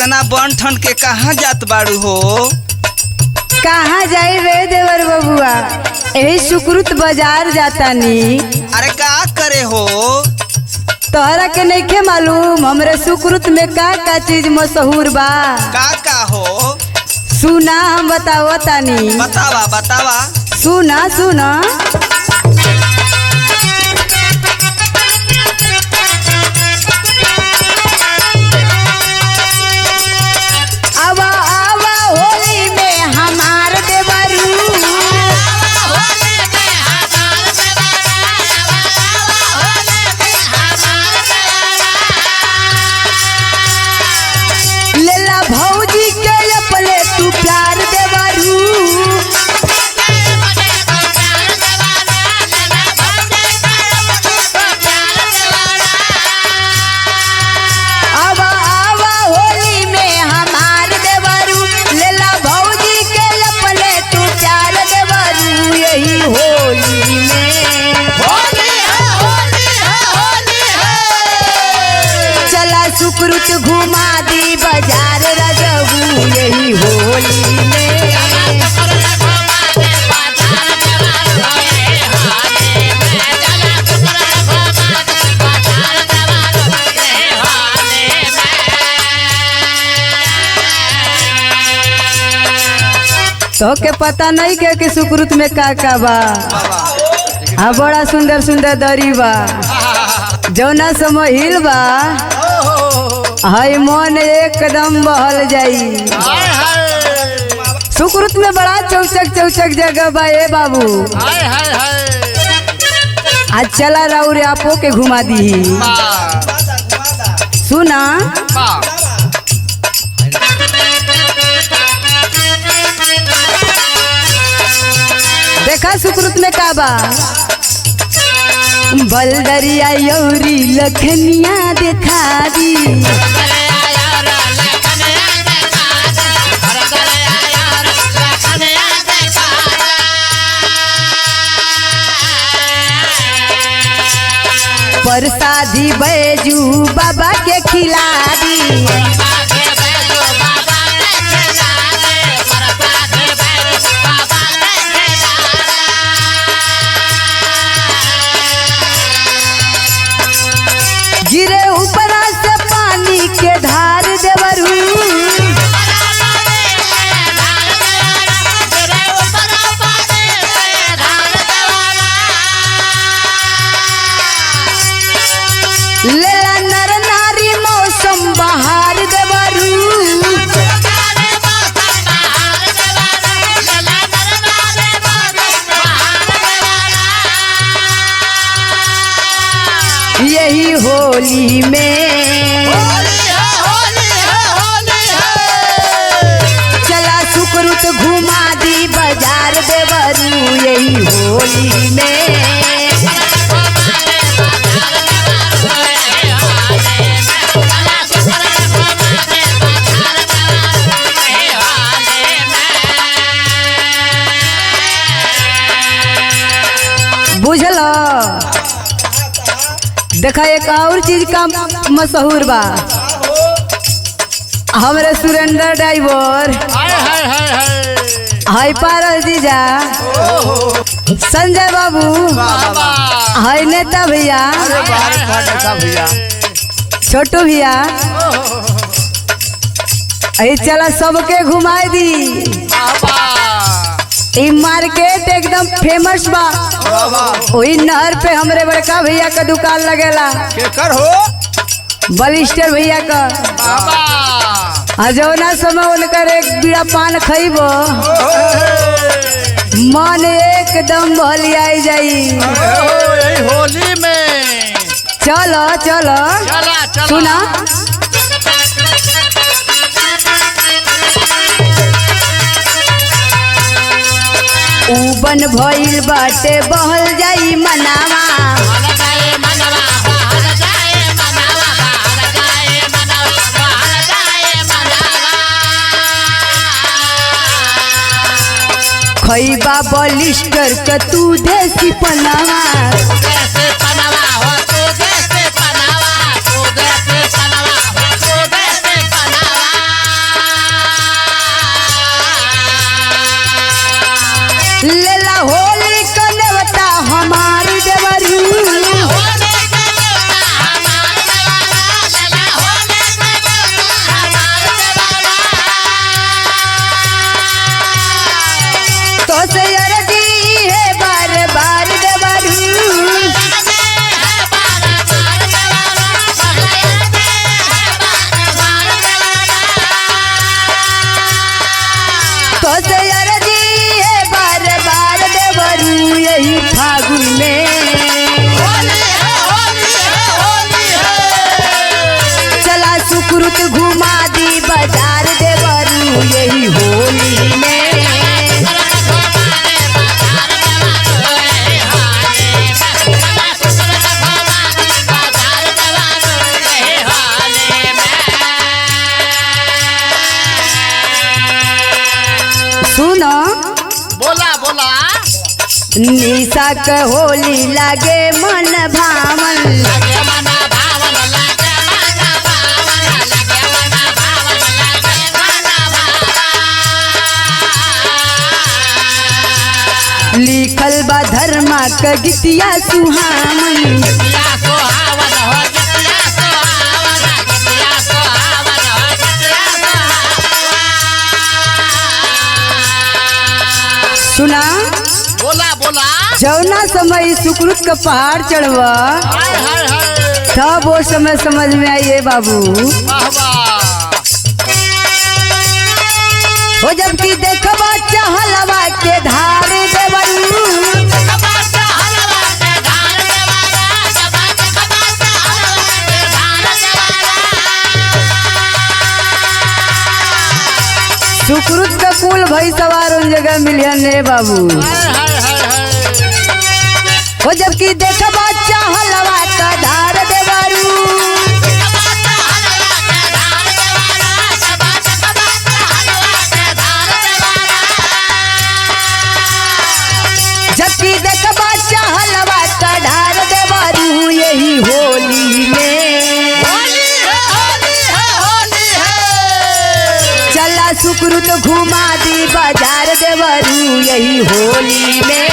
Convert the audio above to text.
इतना बन ठन के कहाँ जात बाड़ू हो? कहाँ जाई रे देवर बबुआ, यही सुकृत बाजार जाता नी। अरे का करे हो? तोहरा के नइखे मालूम हमरे सुकृत में का चीज मशहूर बा? का हो? सुना हम बताओ तानी। बतावा बतावा। सुना सुना। आवा आवा होली में हमार देवरू, लेला भौजी के अपने तू प्यार देवरू। आवा आवा होली में हमार देवरू, लेला भौजी के अपने तू प्यार देवरू। यही होली में चला सुकृत घुमा दी बाजार रजबू। यही होली में तो के पता नहीं के सुकृत में का बा। हाँ बड़ा सुंदर सुंदर दरी बा, जौना समय हिल बा हाय मन एकदम बहल जाई। सुकृत में बड़ा चौचक चौचक जगह बा ए बाबू। आज चला राउरे आपो के घुमा दी। सुना देखा सुकृत में का बा, बलदरिया यौरी लखनिया देखा दी। परसादी बैजू बाबा के खिला दी। गिरे ऊपरा से पानी के धार देवरू, लेला नर नारी मौसम बहार देवरू। यही होली में चला सुकृत घुमा दी बाजार देवरू। यही होली में बुझल। देखा एक और चीज का मशहूर बा, हमरे सुरेंद्र ड्राइवर हाय पारस जीजा, संजय बाबू हाय नेता भैया, छोटू भैया, चला सबके घुमाई दी। ई मार्केट एकदम फेमस बा। वही नहर पे हमरे बड़का भैया का दुकान लगेला। केकर हो? बलिस्टर भैया का। जौना समय उनकर एक बीड़ा पान खइबो मन एकदम बहलियाई जाई। होली में चलो चलो सुना। उबन भइल बाटे बहल जाई मनावा, खइबा बलिस्टर का तू देसी पनावा। निशा क होली लागे मन भावन। लिखल बा धर्मा क गीतिया सुहावन। सुना बोला बोला। जौना समय सुकृत का पहाड़ चढ़वा हाय हाय हाय। तब वो समय समझ में आइए बाबू। वाह वाह। हो जबकि देखबा चहलवा के धार देवरू। सुकृत का कुल भई सवार उन जगह मिलियन रे बाबू। हाय हाय हाय हाय। हो जबकि देखबा चहलवा का धार देवरू। जबकि देखबा चहलवा का धार देवरू यही होली में। होली है होली है होली है। चला सुकृत घुमा दी बाजार देवरू यही होली में।